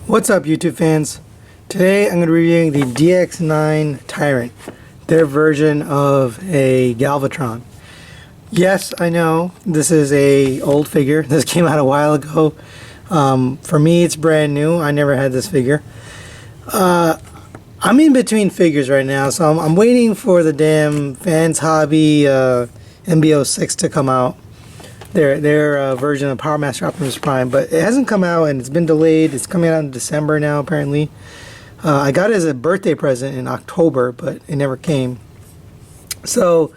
What's up, YouTube fans? Today I'm going to be reviewing the DX9 Tyrant, their version of a Galvatron. Yes, I know this is a old figure. This came out a while ago. For me, it's brand new. I never had this figure. I'm in between figures right now, so I'm waiting for the damn Fans Hobby MB06 to come out. Their version of Power Master Optimus Prime, but it hasn't come out and it's been delayed. It's coming out in December now, apparently. I got it as a birthday present in October, but it never came. So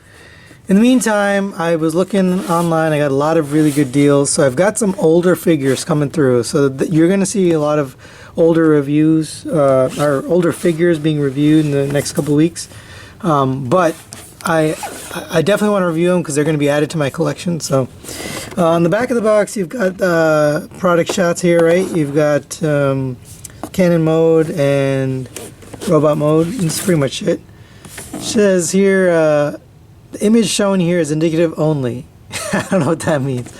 in the meantime, I was looking online. I got a lot of really good deals. So I've got some older figures coming through. So you're going to see a lot of older reviews, or older figures being reviewed in the next couple of weeks. But I definitely want to review them because they're going to be added to my collection. So on the back of the box, you've got product shots here, right? You've got cannon mode and robot mode. That's pretty much it. It says here, the image shown here is indicative only. I don't know what that means.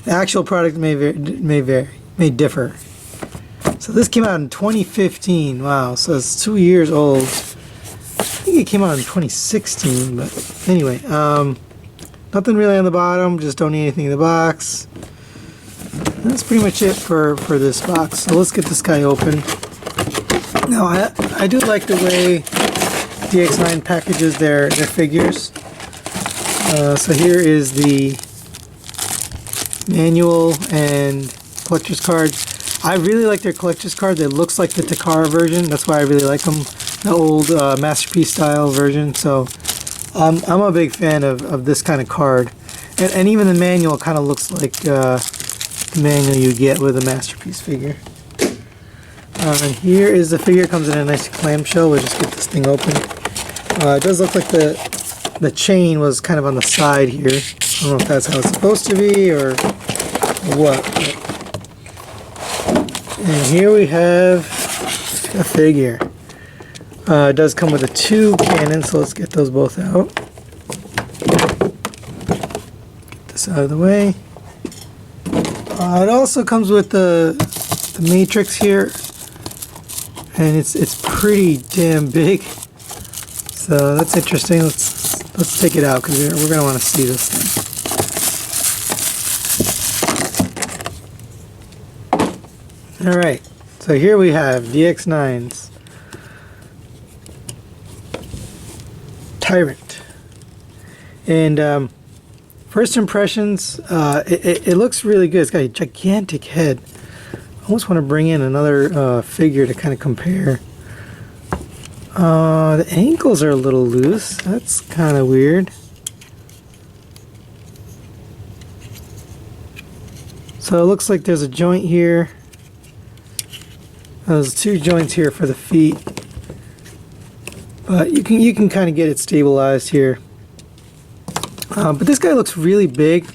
The actual product may differ. So this came out in 2015. Wow, so it's 2 years old. I think it came out in 2016, but anyway, nothing really on the bottom, just don't need anything in the box. And that's pretty much it for this box. So let's get this guy open. Now, I do like the way DX9 packages their figures. So here is the manual and collector's card. I really like their collector's card. It looks like the Takara version. That's why I really like them. The old Masterpiece style version. So I'm a big fan of this kind of card. And even the manual kind of looks like the manual you get with a Masterpiece figure. And here is the figure. It comes in a nice clamshell. We'll just get this thing open. It does look like the chain was kind of on the side here. I don't know if that's how it's supposed to be or what. And here we have a figure. It does come with a 2 cannon, so let's get those both out. Get this out of the way. It also comes with the matrix here, and it's pretty damn big. So that's interesting. Let's take it out because we're gonna want to see this thing. All right. So here we have DX9's Tyrant, and first impressions, it looks really good. It's got a gigantic head. I almost want to bring in another figure to kind of compare. The ankles are a little loose. That's kind of weird. So it looks like there's a joint here. There's 2 joints here for the feet. But you can kind of get it stabilized here. But this guy looks really big.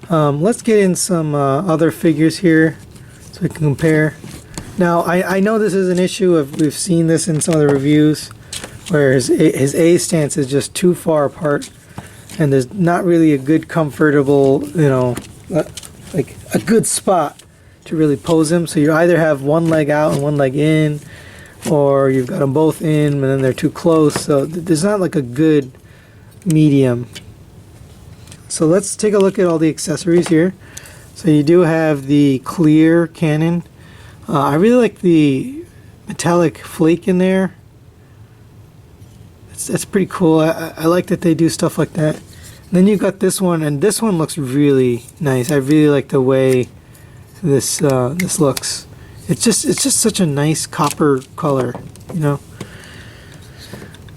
Let's get in some other figures here so we can compare. Now I know this is an issue. We've seen this in some of the reviews where his A stance is just too far apart, and there's not really a good comfortable, like a good spot to really pose him. So you either have one leg out and one leg in, or you've got them both in and then they're too close. So there's not like a good medium. So let's take a look at all the accessories here. So you do have the clear cannon. I really like the metallic flake in there. That's pretty cool. I like that they do stuff like that. And then you've got this one, and this one looks really nice. I really like the way this looks. It's just such a nice copper color, you know.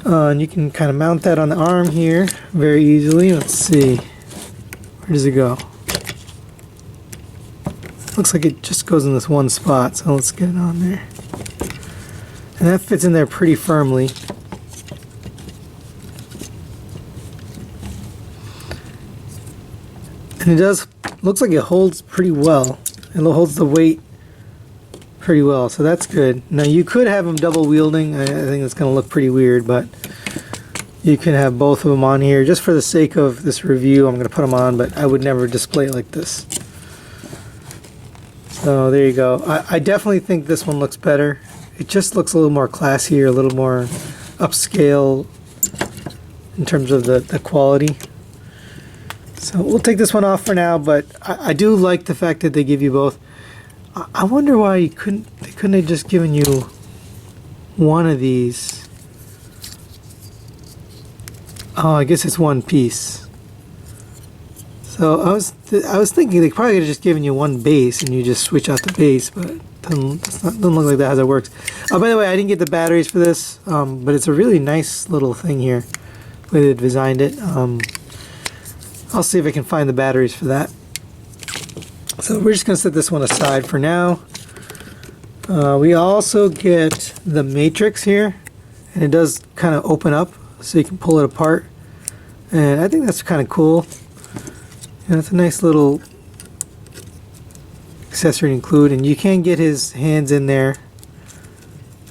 And you can kind of mount that on the arm here very easily. Let's see, where does it go? Looks like it just goes in this one spot, so let's get it on there. And that fits in there pretty firmly. And it looks like it holds pretty well. It holds the weight pretty well, so that's good. Now you could have them double wielding. I think it's going to look pretty weird, but you can have both of them on here. Just for the sake of this review, I'm going to put them on, but I would never display it like this. So there you go. I definitely think this one looks better. It just looks a little more classier, a little more upscale in terms of the quality. So we'll take this one off for now, but I do like the fact that they give you both. I wonder why they couldn't have just given you one of these. Oh, I guess it's one piece. So I was thinking they probably could have just given you one base and you just switch out the base, but it doesn't look like that's how it works. Oh, by the way, I didn't get the batteries for this, but it's a really nice little thing here, the way they designed it. I'll see if I can find the batteries for that. So we're just going to set this one aside for now. We also get the matrix here, and it does kind of open up so you can pull it apart, and I think that's kind of cool. And it's a nice little accessory to include, and you can get his hands in there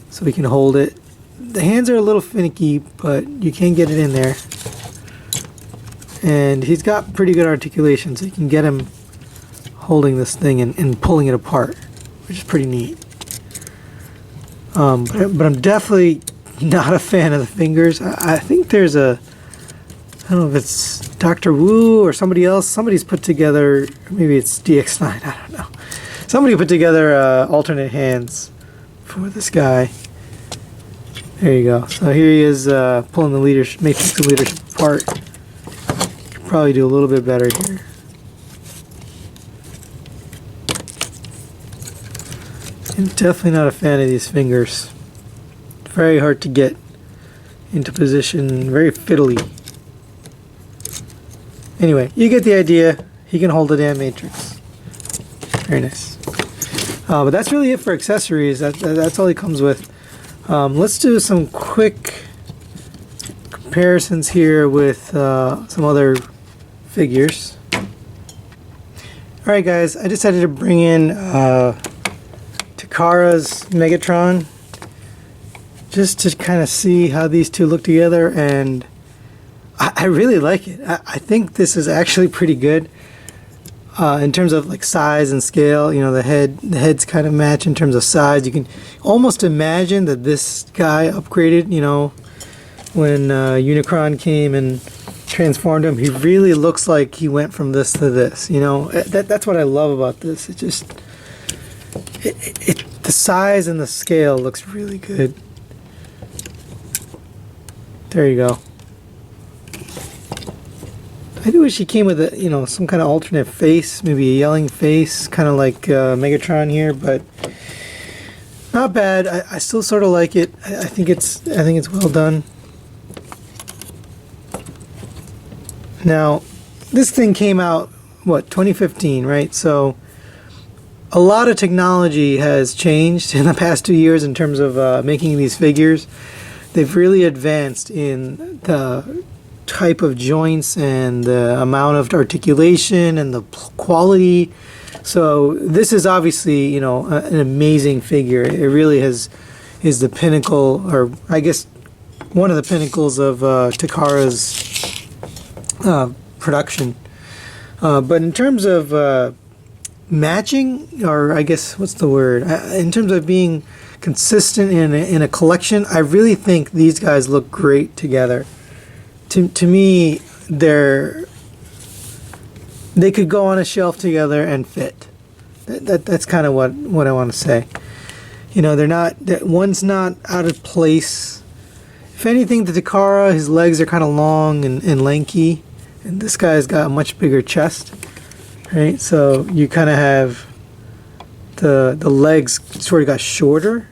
so we can hold it. The hands are a little finicky, but you can get it in there. And he's got pretty good articulation, so you can get him holding this thing and pulling it apart, which is pretty neat. But I'm definitely not a fan of the fingers. I think there's I don't know if it's Dr. Wu or somebody else. Somebody's put together, maybe it's DX9, I don't know. Somebody put together alternate hands for this guy. There you go. So here he is pulling the matrix of leadership apart. Could probably do a little bit better here. I'm definitely not a fan of these fingers. Very hard to get into position, very fiddly. Anyway, you get the idea. He can hold the damn matrix. Very nice. But that's really it for accessories. That's all he comes with. Let's do some quick comparisons here with some other figures. Alright guys, I decided to bring in Takara's Megatron just to kind of see how these two look together, and I really like it. I think this is actually pretty good in terms of like size and scale. You know, the heads kind of match in terms of size. You can almost imagine that this guy upgraded, you know, when Unicron came and transformed him. He really looks like he went from this to this, you know. That's what I love about this. It just the size and the scale looks really good. There you go. I do wish he came with a, you know, some kind of alternate face, maybe a yelling face, kind of like Megatron here, but not bad. I still sort of like it. I think it's well done. Now, this thing came out, what, 2015, right? So a lot of technology has changed in the past 2 years in terms of making these figures. They've really advanced in the type of joints and the amount of articulation and the quality. So this is obviously, you know, an amazing figure. It really is the pinnacle, or I guess one of the pinnacles of Takara's production. But in terms of matching, or I guess what's the word? In terms of being consistent in a collection, I really think these guys look great together. To me, they could go on a shelf together and fit. That's kind of what I want to say. You know, one's not out of place. If anything, the Takara, his legs are kind of long and lanky, and this guy's got a much bigger chest, right? So you kind of have the legs sort of got shorter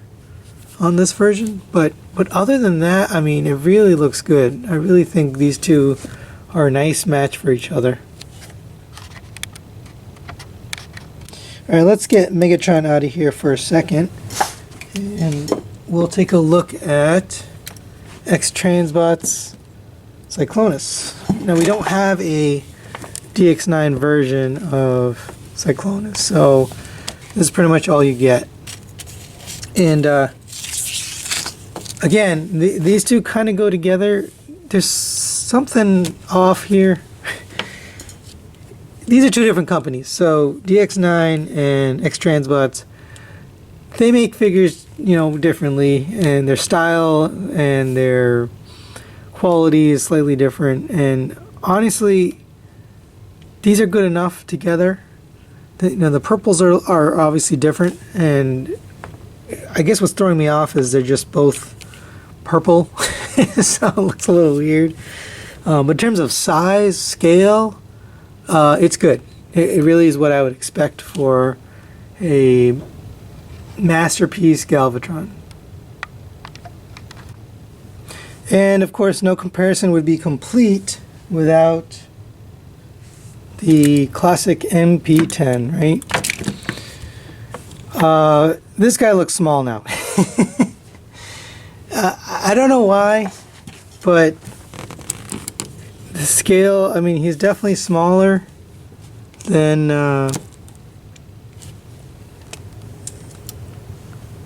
on this version, but other than that, I mean, it really looks good. I really think these two are a nice match for each other. Alright, let's get Megatron out of here for a second, and we'll take a look at X-Transbot's Cyclonus. Now, we don't have a DX9 version of Cyclonus, so this is pretty much all you get. And again, these two kind of go together. There's something off here. these are two different companies. So DX9 and X-Transbots, they make figures, you know, differently, and their style and their quality is slightly different. And honestly, these are good enough together. You know, the purples are obviously different, and I guess what's throwing me off is they're just both purple, so it looks a little weird. But in terms of size, scale, it's good. It really is what I would expect for a masterpiece Galvatron. And of course, no comparison would be complete without the classic MP10, right? This guy looks small now. I don't know why, but the scale, I mean, he's definitely smaller than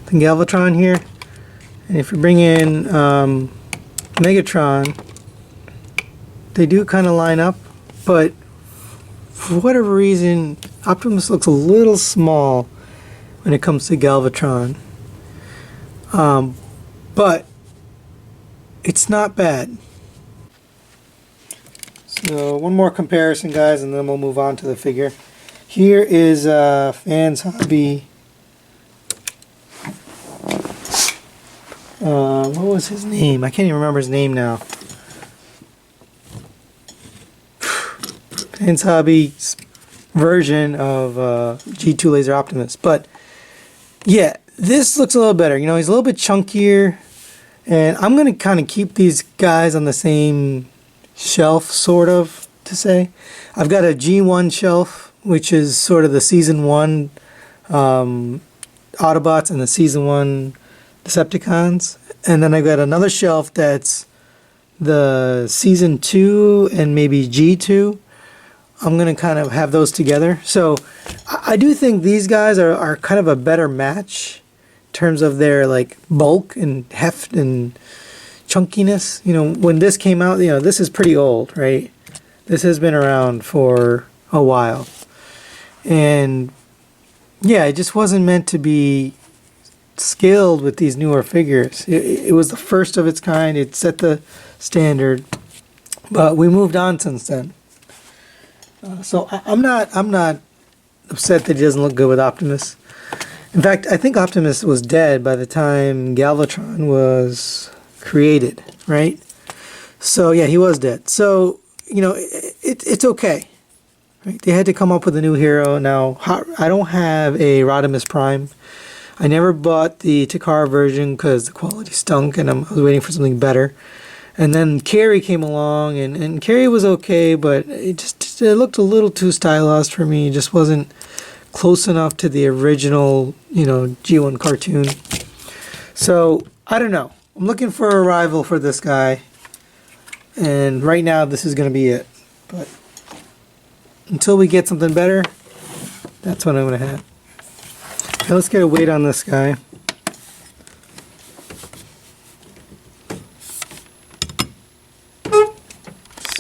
Galvatron here. And if you bring in Megatron, they do kind of line up, but for whatever reason, Optimus looks a little small when it comes to Galvatron. But it's not bad. So one more comparison, guys, and then we'll move on to the figure. Here is Fans Hobby. What was his name? I can't even remember his name now. Fans Hobby's version of G2 Laser Optimus. But yeah, this looks a little better. You know, he's a little bit chunkier, and I'm going to kind of keep these guys on the same shelf, sort of, to say. I've got a G1 shelf, which is sort of the Season 1 Autobots and the Season 1 Decepticons. And then I've got another shelf that's the Season 2 and maybe G2. I'm going to kind of have those together. So I do think these guys are kind of a better match in terms of their like bulk and heft and chunkiness. You know, when this came out, you know, this is pretty old, right? This has been around for a while. And yeah, it just wasn't meant to be scaled with these newer figures. It was the first of its kind. It set the standard, but we moved on since then. So I'm not upset that he doesn't look good with Optimus. In fact, I think Optimus was dead by the time Galvatron was created, right? So yeah, he was dead. So you know, it's okay. Right? They had to come up with a new hero. Now I don't have a Rodimus Prime. I never bought the Takara version because the quality stunk, and I was waiting for something better. And then Carrie came along, and Carrie was okay, but it looked a little too stylized for me. It just wasn't close enough to the original, you know, G1 cartoon. So I don't know. I'm looking for a rival for this guy, and right now this is going to be it. But until we get something better, that's what I'm going to have. Okay, let's get a weight on this guy.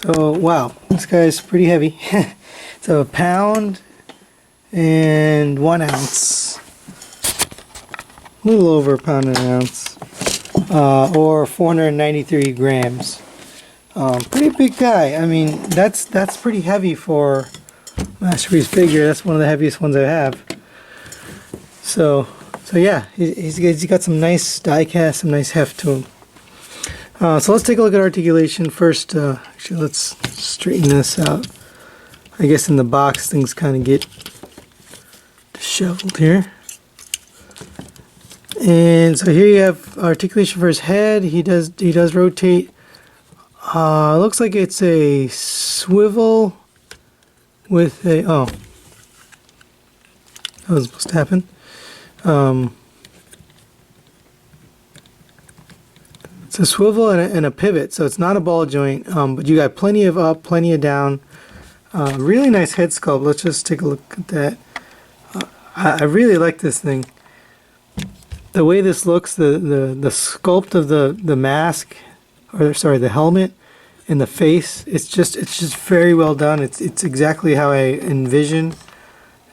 So, wow, this guy's pretty heavy. So, a pound and 1 ounce. A little over a pound and an ounce. Or 493 grams. Pretty big guy. I mean, that's pretty heavy for Masterpiece figure. That's one of the heaviest ones I have. So yeah, he's got some nice die cast, some nice heft to him. So let's take a look at articulation first. Actually, let's straighten this out. I guess in the box things kind of get disheveled here. And so here you have articulation for his head. He does rotate. Looks like it's a swivel with a that was supposed to happen. It's a swivel and a pivot, so it's not a ball joint, but you got plenty of up, plenty of down. Really nice head sculpt. Let's just take a look at that. I really like this thing. The way this looks, the sculpt of the mask, or sorry, the helmet, in the face. It's just very well done. It's exactly how I envision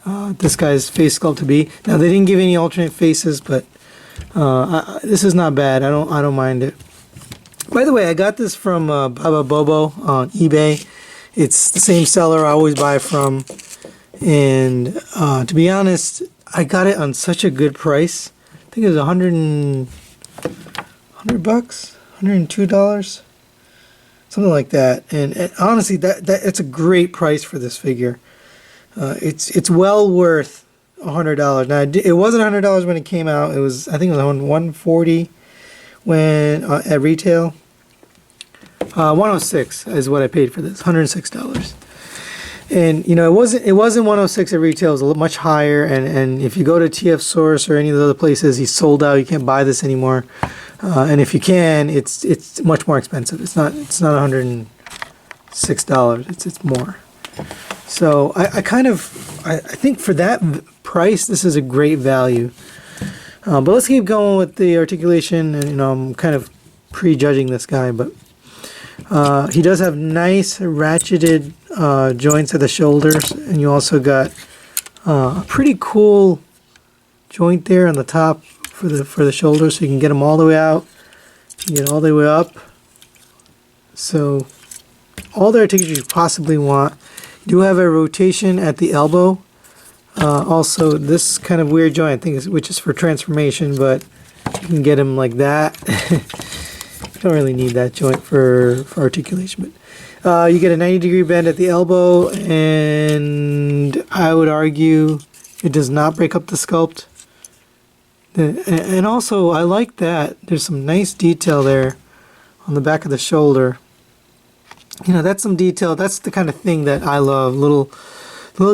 this guy's face sculpt to be. Now they didn't give any alternate faces, but this is not bad. I don't mind it. By the way, I got this from Baba Bobo on eBay. It's the same seller I always buy from, and to be honest, I got it on such a good price. I think it was $100 bucks, $102, something like that. And honestly, that it's a great price for this figure. It's well worth $100. Now it wasn't $100 when it came out. It was, I think it was $140 when at retail. 106 is what I paid for this. $106. And you know, it wasn't 106 at retail. It was a little much higher. And if you go to TF Source or any of the other places, he's sold out. You can't buy this anymore. And if you can, it's much more expensive. It's not $106. It's more. So I think for that price, this is a great value. But let's keep going with the articulation. And you know, I'm kind of prejudging this guy, but he does have nice ratcheted joints at the shoulders, and you also got a pretty cool joint there on the top for the shoulders, so you can get them all the way out, you get all the way up. So all the articulation you possibly want. You do have a rotation at the elbow. Also, this kind of weird joint, I think, which is for transformation, but you can get him like that. Don't really need that joint for articulation, but you get a 90-degree bend at the elbow, and I would argue it does not break up the sculpt. And also, I like that there's some nice detail there on the back of the shoulder. You know, that's some detail. That's the kind of thing that I love. Little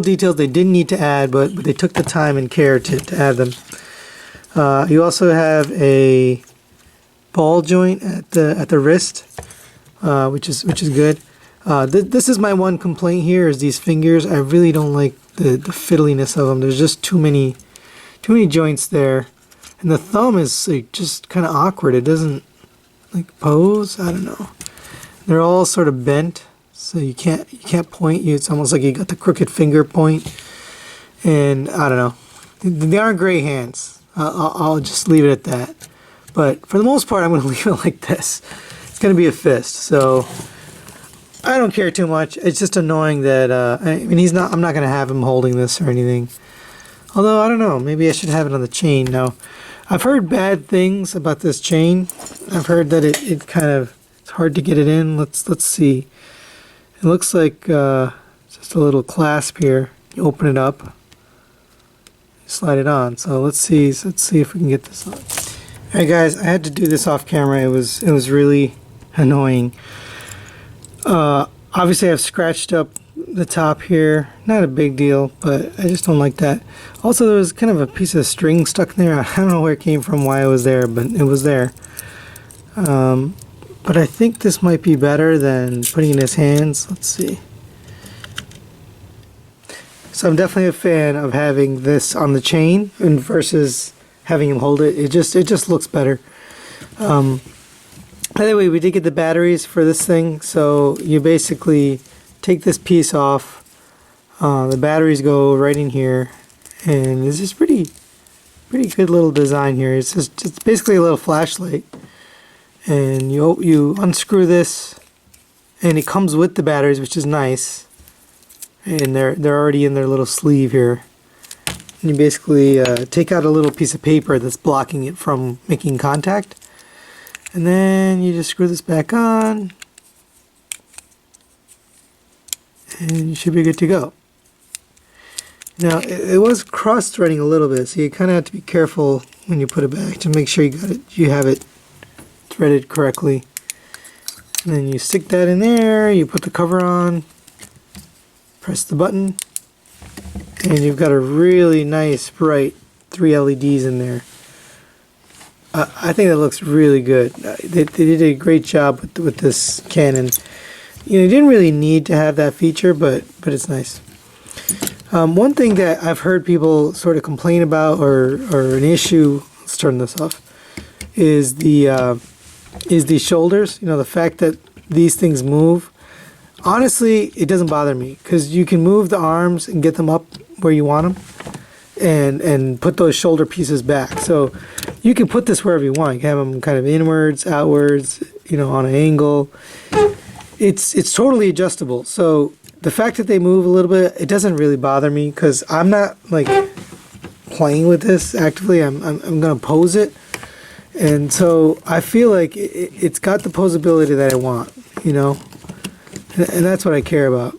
details they didn't need to add, but they took the time and care to add them. You also have a ball joint at the wrist, which is good. This is my one complaint here, is these fingers. I really don't like the fiddliness of them. There's just too many joints there, and the thumb is like just kind of awkward. It doesn't like pose. I don't know. They're all sort of bent, so you can't point. It's almost like you got the crooked finger point, and I don't know. They aren't great hands. I'll just leave it at that. But for the most part, I'm going to leave it like this. It's going to be a fist, so I don't care too much. It's just annoying that I mean, I'm not going to have him holding this or anything. Although I don't know, maybe I should have it on the chain. Now, I've heard bad things about this chain. I've heard that it kind of, it's hard to get it in. Let's see. It looks like just a little clasp here. You open it up, you slide it on. So let's see if we can get this on. All right, guys, I had to do this off camera. It was really annoying. Obviously, I've scratched up the top here. Not a big deal, but I just don't like that. Also, there was kind of a piece of string stuck in there. I don't know where it came from, why it was there, but it was there. But I think this might be better than putting it in his hands. Let's see. So I'm definitely a fan of having this on the chain and versus having him hold it. It just looks better. By the way, we did get the batteries for this thing, so you basically take this piece off. The batteries go right in here, and it's just pretty good little design here. It's basically a little flashlight, and you unscrew this, and it comes with the batteries, which is nice. And they're already in their little sleeve here. And you basically take out a little piece of paper that's blocking it from making contact. And then you just screw this back on. And you should be good to go. Now, it was cross-threading a little bit, so you kind of have to be careful when you put it back to make sure you have it threaded correctly. And then you stick that in there, you put the cover on, press the button, and you've got a really nice, bright 3 LEDs in there. I think that looks really good. They did a great job with this Canon. You know, you didn't really need to have that feature, but it's nice. One thing that I've heard people sort of complain about, or an issue, let's turn this off, is the shoulders. You know, the fact that these things move, honestly, it doesn't bother me because you can move the arms and get them up where you want them, and put those shoulder pieces back. So you can put this wherever you want. You can have them kind of inwards, outwards, you know, on an angle. It's totally adjustable. So the fact that they move a little bit, it doesn't really bother me because I'm not like playing with this actively. I'm gonna pose it, and so I feel like it's got the posability that I want, you know, and that's what I care about.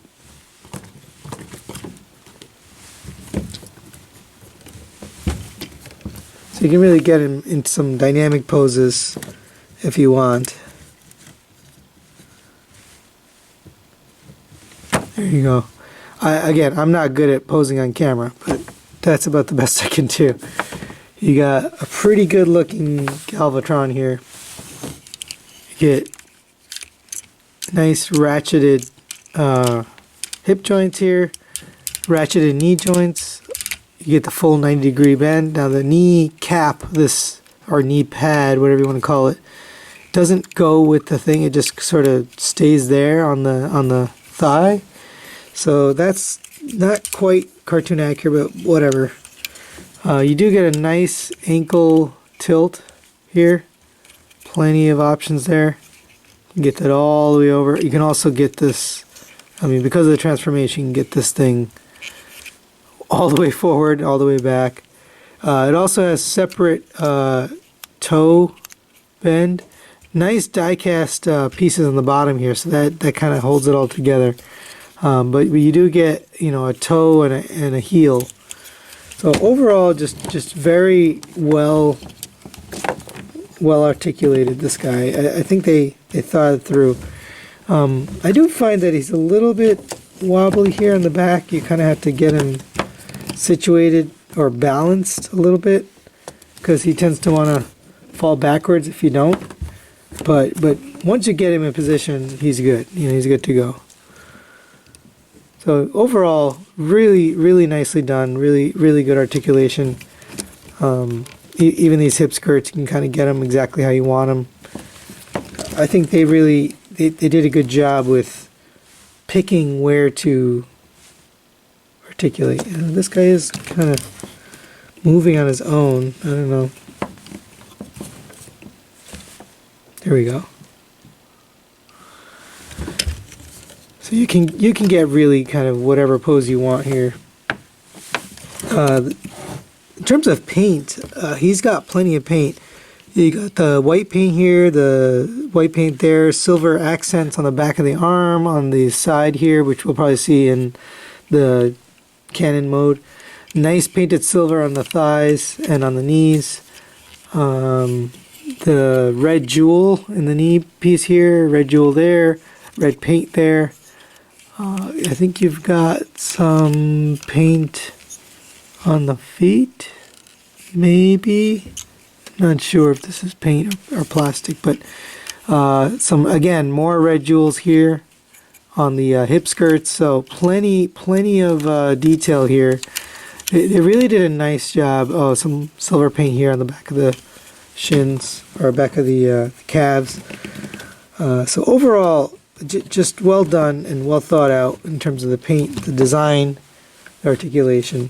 So you can really get him into some dynamic poses if you want. There you go. Again, I'm not good at posing on camera, but that's about the best I can do. You got a pretty good looking Galvatron here. You get nice ratcheted hip joints here, ratcheted knee joints. You get the full 90-degree bend. Now the knee cap, this, or knee pad, whatever you want to call it, doesn't go with the thing. It just sort of stays there on the thigh. So that's not quite cartoon accurate, but whatever. You do get a nice ankle tilt here. Plenty of options there. You can get that all the way over. You can also get this, I mean, because of the transformation, you can get this thing all the way forward, all the way back. It also has separate toe bend. Nice die-cast pieces on the bottom here, so that kind of holds it all together. But you do get, you know, a toe and a heel. So overall, just very well articulated, this guy. I think they thought it through. I do find that he's a little bit wobbly here in the back. You kind of have to get him situated or balanced a little bit because he tends to want to fall backwards if you don't. But once you get him in position, he's good. You know, he's good to go. So overall, really nicely done. Really good articulation. Even these hip skirts, you can kind of get them exactly how you want them. I think they did a good job with picking where to articulate. This guy is kind of moving on his own. I don't know. There we go. So you can get really kind of whatever pose you want here. In terms of paint, he's got plenty of paint. You got the white paint here, the white paint there, silver accents on the back of the arm, on the side here, which we'll probably see in the Canon mode. Nice painted silver on the thighs and on the knees. The red jewel in the knee piece here, red jewel there, red paint there. I think you've got some paint on the feet, maybe. Not sure if this is paint or plastic, but some, again, more red jewels here on the hip skirts. So plenty of detail here. They really did a nice job. Oh, some silver paint here on the back of the shins, or back of the calves. So overall, just well done and well thought out in terms of the paint, the design, the articulation.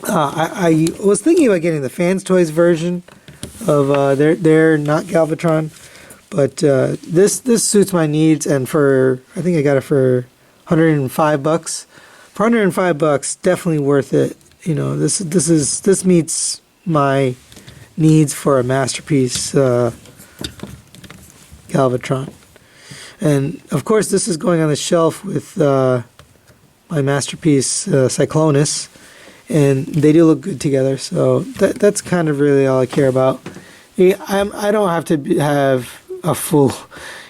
I was thinking about getting the Fans Toys version of their not Galvatron, but this suits my needs, and I think I got it for $105. For $105, definitely worth it. You know, this meets my needs for a masterpiece Galvatron. And of course, this is going on the shelf with my masterpiece Cyclonus, and they do look good together. So that's kind of really all I care about. I don't have to have a full,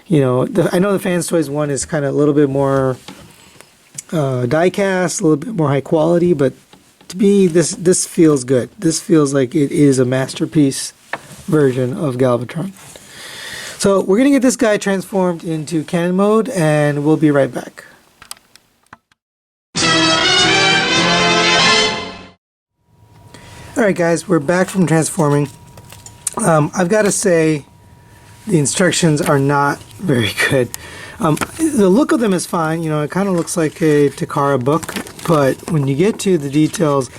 you know. I know the Fans Toys one is kind of a little bit more die cast, a little bit more high quality, but to me, this feels good. This feels like it is a masterpiece version of Galvatron. So we're going to get this guy transformed into Canon mode, and we'll be right back. Alright guys, we're back from transforming. I've got to say, the instructions are not very good. The look of them is fine, you know, it kind of looks like a Takara book, but when you get to the details,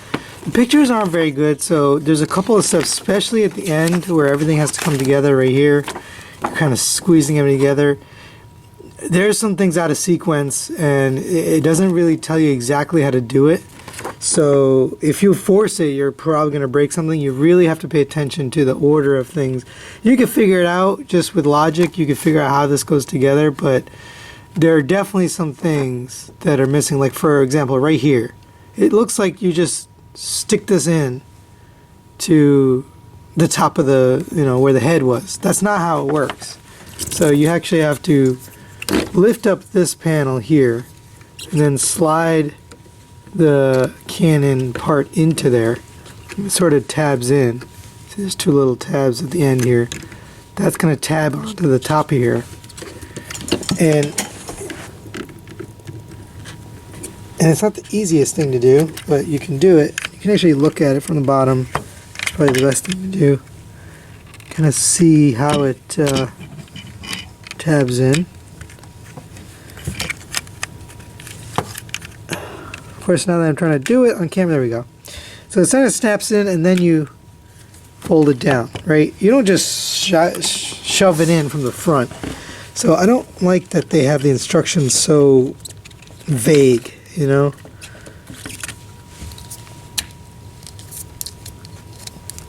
the pictures aren't very good. So there's a couple of steps, especially at the end where everything has to come together right here. You're kind of squeezing everything together. There's some things out of sequence, and it doesn't really tell you exactly how to do it. So if you force it, you're probably going to break something. You really have to pay attention to the order of things. You can figure it out just with logic. You can figure out how this goes together, but there are definitely some things that are missing. Like, for example, right here, it looks like you just stick this in to the top of the, you know, where the head was. That's not how it works. So you actually have to lift up this panel here and then slide the cannon part into there. It sort of tabs in. So there's two little tabs at the end here. That's going to tab onto the top of here. And it's not the easiest thing to do, but you can do it. You can actually look at it from the bottom. It's probably the best thing to do. Kind of see how it tabs in. Of course, now that I'm trying to do it on camera, there we go. So it kind of snaps in, and then you fold it down, right? You don't just shove it in from the front. So I don't like that they have the instructions so vague, you know?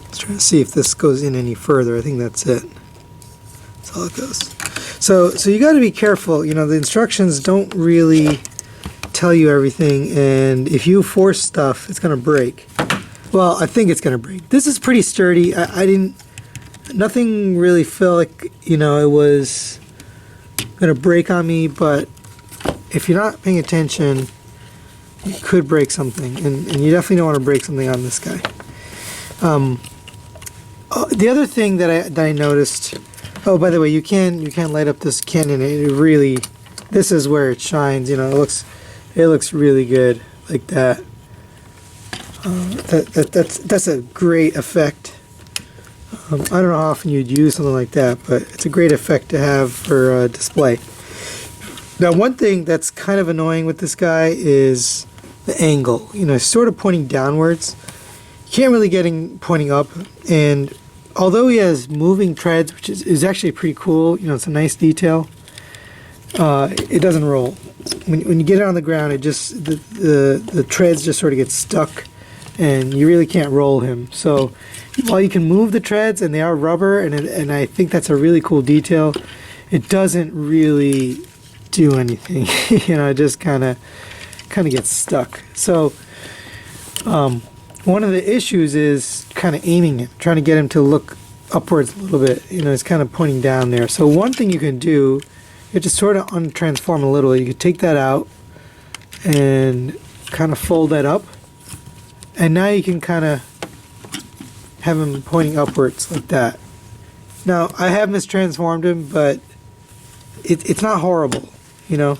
Let's try to see if this goes in any further. I think that's it. That's all it goes. So you got to be careful. You know, the instructions don't really tell you everything, and if you force stuff, it's going to break. Well, I think it's going to break. This is pretty sturdy. Nothing really felt like, you know, it was going to break on me, but if you're not paying attention, you could break something, and you definitely don't want to break something on this guy. The other thing that I noticed, oh, by the way, you can light up this cannon. It really, this is where it shines, you know, it looks really good like that. That's a great effect. I don't know how often you'd use something like that, but it's a great effect to have for display. Now, one thing that's kind of annoying with this guy is the angle. You know, it's sort of pointing downwards. You can't really get him pointing up, and although he has moving treads, which is actually pretty cool, you know, it's a nice detail, it doesn't roll. When you get it on the ground, it just the treads just sort of get stuck, and you really can't roll him. So while you can move the treads, and they are rubber, and I think that's a really cool detail, it doesn't really do anything. You know, it just kind of gets stuck. So one of the issues is kind of aiming it, trying to get him to look upwards a little bit. You know, it's kind of pointing down there. So one thing you can do, you just sort of untransform a little. You could take that out and kind of fold that up, and now you can kind of have him pointing upwards like that. Now, I have mistransformed him, but it's not horrible, you know.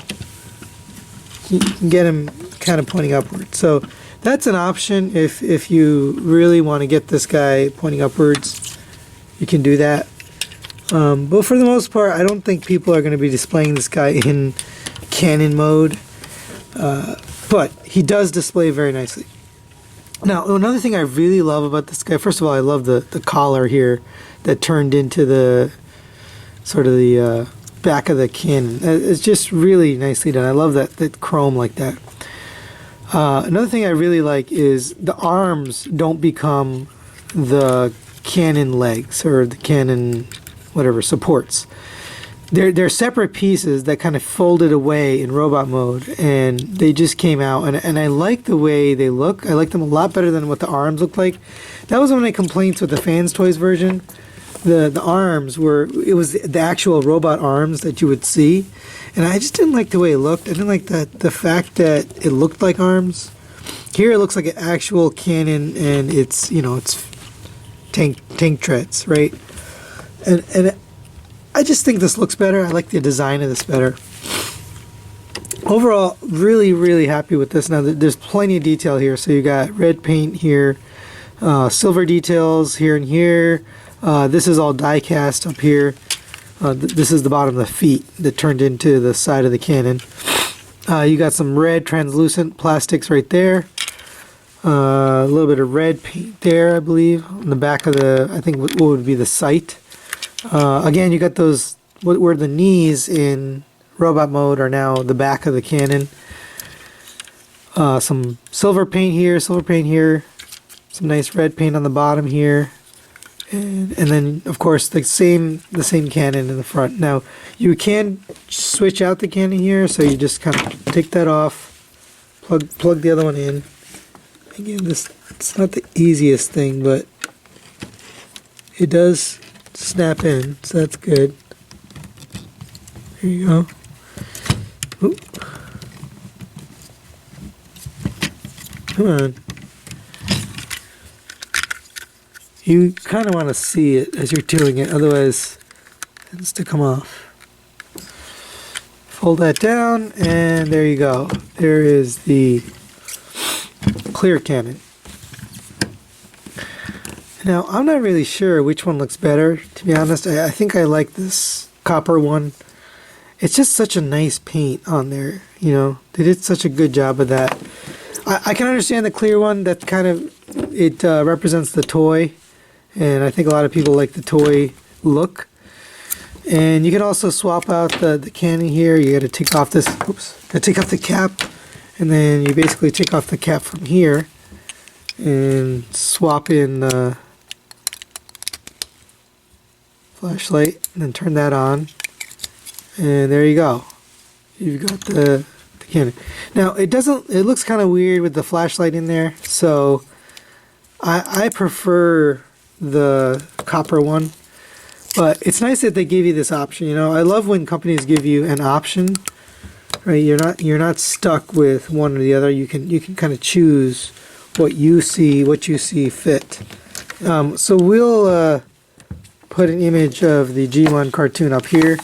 You can get him kind of pointing upwards. So that's an option if you really want to get this guy pointing upwards. You can do that. But for the most part, I don't think people are going to be displaying this guy in Canon mode. But he does display very nicely. Now, another thing I really love about this guy, first of all, I love the collar here that turned into the sort of the back of the cannon. It's just really nicely done. I love that chrome like that. Another thing I really like is the arms don't become the cannon legs or the cannon whatever supports. They're separate pieces that kind of folded away in robot mode, and they just came out, and I like the way they look. I like them a lot better than what the arms look like. That was one of my complaints with the Fans Toys version. The arms it was the actual robot arms that you would see, and I just didn't like the way it looked. I didn't like the fact that it looked like arms. Here it looks like an actual cannon, and it's, you know, it's tank treads, right? And I just think this looks better. I like the design of this better. Overall, really, really happy with this. Now, there's plenty of detail here. So you got red paint here, silver details here and here. This is all die cast up here. This is the bottom of the feet that turned into the side of the cannon. You got some red translucent plastics right there. A little bit of red paint there, I believe, on the back of the, I think what would be the sight. Again, you got those, where the knees in robot mode are now the back of the cannon. Some silver paint here, some nice red paint on the bottom here. And then, of course, the same cannon in the front. Now, you can switch out the cannon here, so you just kind of take that off, plug the other one in. Again, it's not the easiest thing, but it does snap in, so that's good. There you go. Oop. Come on. You kind of want to see it as you're doing it, otherwise it tends to come off. Fold that down, and there you go. There is the clear cannon. Now, I'm not really sure which one looks better, to be honest. I think I like this copper one. It's just such a nice paint on there, you know. They did such a good job of that. I can understand the clear one. That kind of, it represents the toy. And I think a lot of people like the toy look. And you can also swap out the cannon here. You got to take off this, take off the cap. And then you basically take off the cap from here. And swap in the flashlight. And then turn that on. And there you go. You've got the cannon. Now, it looks kind of weird with the flashlight in there. So, I prefer the copper one, but it's nice that they give you this option. You know, I love when companies give you an option, right? You're not stuck with one or the other. You can kind of choose what you see fit. So we'll put an image of the G1 cartoon up here,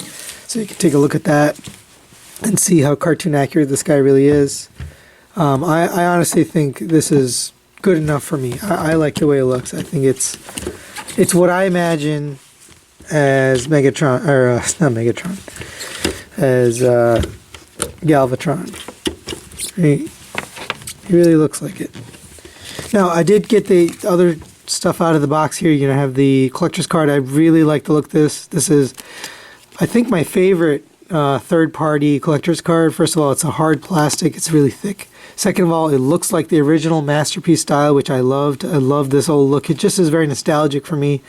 so you can take a look at that and see how cartoon accurate this guy really is. I honestly think this is good enough for me. I like the way it looks. I think it's what I imagine as Megatron, or not Megatron, as Galvatron. Right? He really looks like it. Now, I did get the other stuff out of the box here. You're gonna have the collector's card. I really like the look of this. This is, I think, my favorite third-party collector's card. First of all, it's a hard plastic. It's really thick. Second of all, it looks like the original Masterpiece style, which I loved. I love this old look. It just is very nostalgic for me.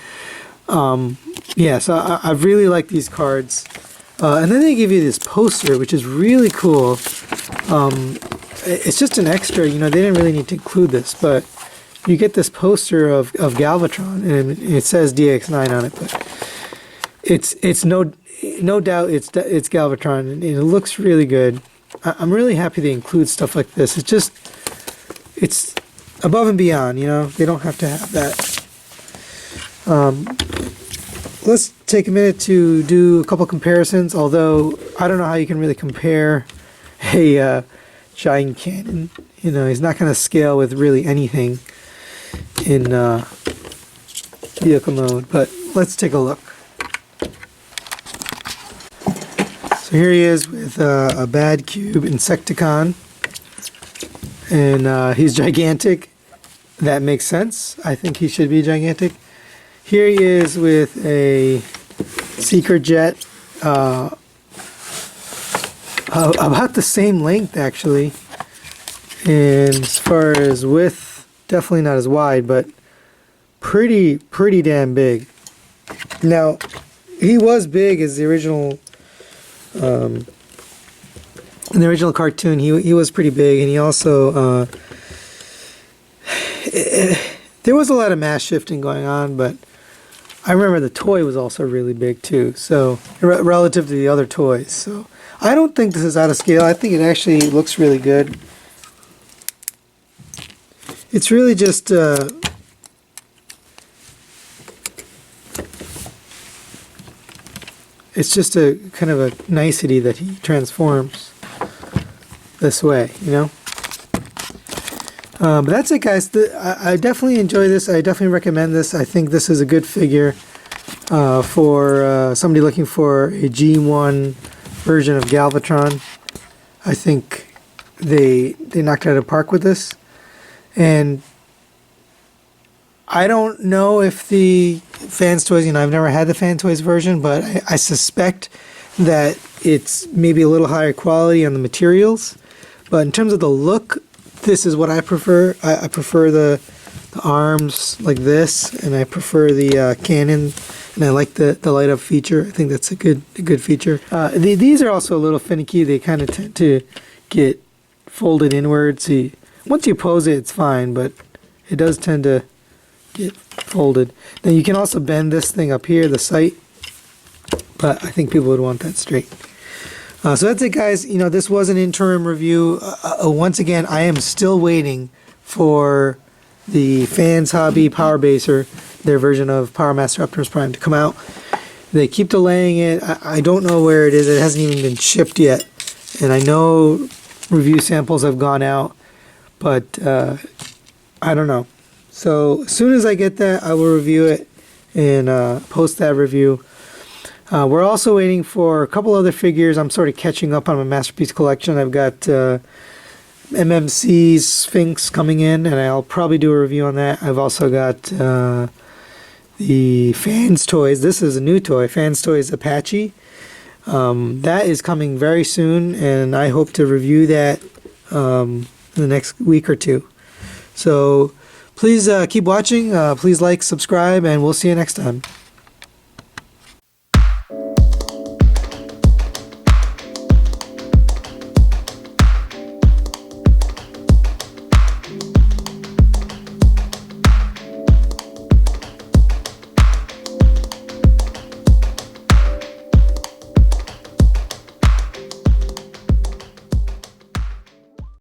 Yeah, so I really like these cards. And then they give you this poster, which is really cool. It's just an extra. You know, they didn't really need to include this, but you get this poster of Galvatron, and it says DX9 on it. But it's no doubt it's Galvatron, and it looks really good. I'm really happy they include stuff like this. It's above and beyond, you know. They don't have to have that. Let's take a minute to do a couple comparisons, although I don't know how you can really compare a giant cannon. You know, he's not going to scale with really anything in vehicle mode, but let's take a look. So here he is with a Bad Cube Insecticon, and he's gigantic. That makes sense. I think he should be gigantic. Here he is with a Seeker Jet, about the same length actually, and as far as width, definitely not as wide, but pretty damn big. Now, he was big as the original. In the original cartoon, he was pretty big, and he also there was a lot of mass shifting going on, but I remember the toy was also really big too, so relative to the other toys. So I don't think this is out of scale. I think it actually looks really good. It's really just it's just a kind of a nicety that he transforms this way, you know. But that's it, guys. I definitely enjoy this. I definitely recommend this. I think this is a good figure. for somebody looking for a G1 version of Galvatron. I think they knocked it out of the park with this. And I don't know if the Fans Toys, I've never had the Fan Toys version, but I suspect that it's maybe a little higher quality on the materials. But in terms of the look, this is what I prefer. I prefer the arms like this, and I prefer the cannon, and I like the light up feature. I think that's a good feature. These are also a little finicky. They kind of tend to get folded inwards. Once you pose it, it's fine, but it does tend to get folded. Then you can also bend this thing up here, the sight, but I think people would want that straight. So that's it, guys. This was an interim review. Once again, I am still waiting for the Fans Hobby Power Baser, their version of Power Master Optimus Prime, to come out. They keep delaying it. I don't know where it is. It hasn't even been shipped yet. And I know review samples have gone out, but I don't know. So as soon as I get that, I will review it and post that review. We're also waiting for a couple other figures. I'm sort of catching up on my Masterpiece collection. I've got MMC's Sphinx coming in, and I'll probably do a review on that. I've also got the Fans Toys. This is a new toy, Fans Toys Apache. That is coming very soon, and I hope to review that in the next week or two. So please keep watching. Please like, subscribe, and we'll see you next time.